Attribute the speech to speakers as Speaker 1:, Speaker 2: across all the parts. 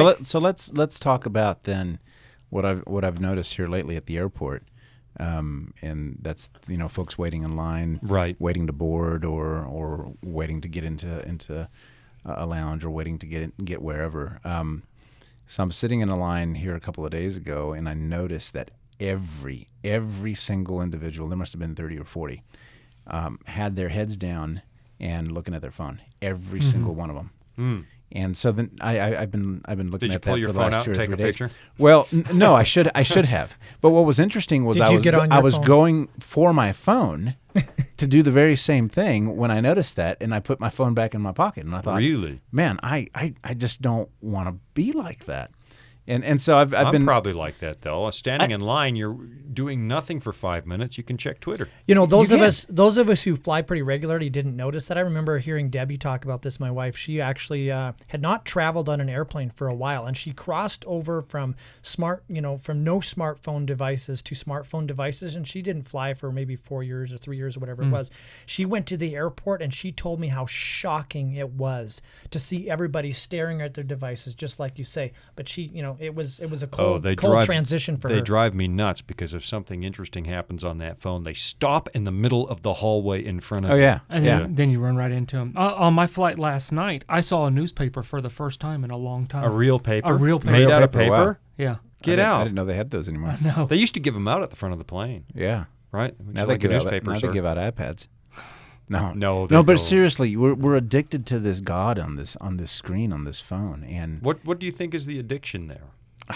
Speaker 1: let's talk about then what I've noticed here lately at the airport, and that's folks waiting in line,
Speaker 2: right,
Speaker 1: waiting to board or waiting to get into a lounge or waiting to get wherever. So I'm sitting in a line here a couple of days ago, and I noticed that every single individual, there must have been 30 or 40, had their heads down and looking at their phone. Every single one of them.
Speaker 2: Mm.
Speaker 1: And so then I've been looking at that for the last 2 or 3 days. Did you pull your phone out and take a picture?
Speaker 2: Well,
Speaker 1: no, I should have. But what was interesting was I was going for my phone to do the very same thing when I noticed that, and I put my phone back in my pocket, and I thought,
Speaker 2: really,
Speaker 1: man, I just don't want to be like that. And so I've been
Speaker 2: probably like that though. Standing in line, you're doing nothing for 5 minutes. You can check Twitter.
Speaker 3: Those of us who fly pretty regularly didn't notice that. I remember hearing Debbie talk about this. My wife, she actually had not traveled on an airplane for a while, and she crossed over from from no smartphone devices to smartphone devices, and she didn't fly for maybe 4 years or 3 years or whatever it was. She went to the airport, and she told me how shocking it was to see everybody staring at their devices, just like you say. But she, it was a cold transition for her.
Speaker 2: They drive me nuts because if something interesting happens on that phone, they stop in the middle of the hallway in front of you.
Speaker 1: Oh, yeah.
Speaker 4: And then you run right into them. On my flight last night, I saw a newspaper for the first time in a long time.
Speaker 2: A real paper?
Speaker 4: A real paper.
Speaker 2: Made out of paper?
Speaker 1: Wow.
Speaker 4: Yeah.
Speaker 2: Get out.
Speaker 1: I didn't know they had those anymore.
Speaker 4: No.
Speaker 2: They used to give them out at the front of the plane.
Speaker 1: Yeah.
Speaker 2: Right?
Speaker 1: Now they give out iPads. No, but seriously, we're addicted to this god on this screen, on this phone. And
Speaker 2: what do you think is the addiction there?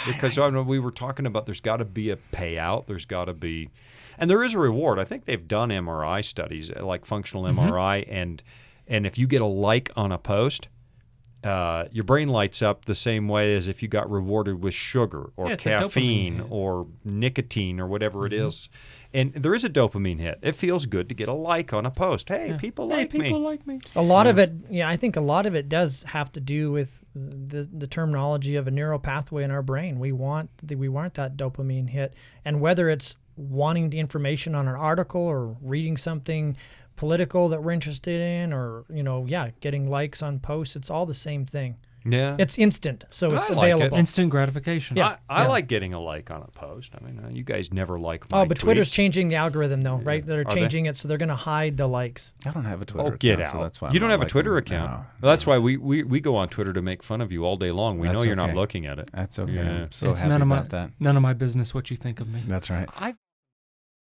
Speaker 2: Because we were talking about there's got to be a payout. There's got to be, and there is a reward. I think they've done MRI studies, like functional MRI, and if you get a like on a post, your brain lights up the same way as if you got rewarded with sugar or caffeine or nicotine or whatever it is. And there is a dopamine hit. It feels good to get a like on a post. Hey, people like me.
Speaker 4: People like me.
Speaker 3: A lot of it, I think a lot of it does have to do with the terminology of a neural pathway in our brain. We want that dopamine hit, and whether it's wanting the information on an article or reading something political that we're interested in, or getting likes on posts, it's all the same thing.
Speaker 2: Yeah,
Speaker 3: it's instant, so it's available.
Speaker 4: Instant gratification.
Speaker 2: Yeah, I like getting a like on a post. I mean, you guys never like my
Speaker 3: but
Speaker 2: tweets.
Speaker 3: Twitter's changing the algorithm, though, right? They're changing it, so they're going to hide the likes.
Speaker 1: I don't have a Twitter account.
Speaker 2: Get out.
Speaker 1: So that's why
Speaker 2: you don't have a Twitter account. No. Well, that's why we go on Twitter to make fun of you all day long. We know you're not looking at it.
Speaker 1: That's okay.
Speaker 2: Yeah.
Speaker 1: I'm so happy about that.
Speaker 4: None of my business what you think of me.
Speaker 1: That's right.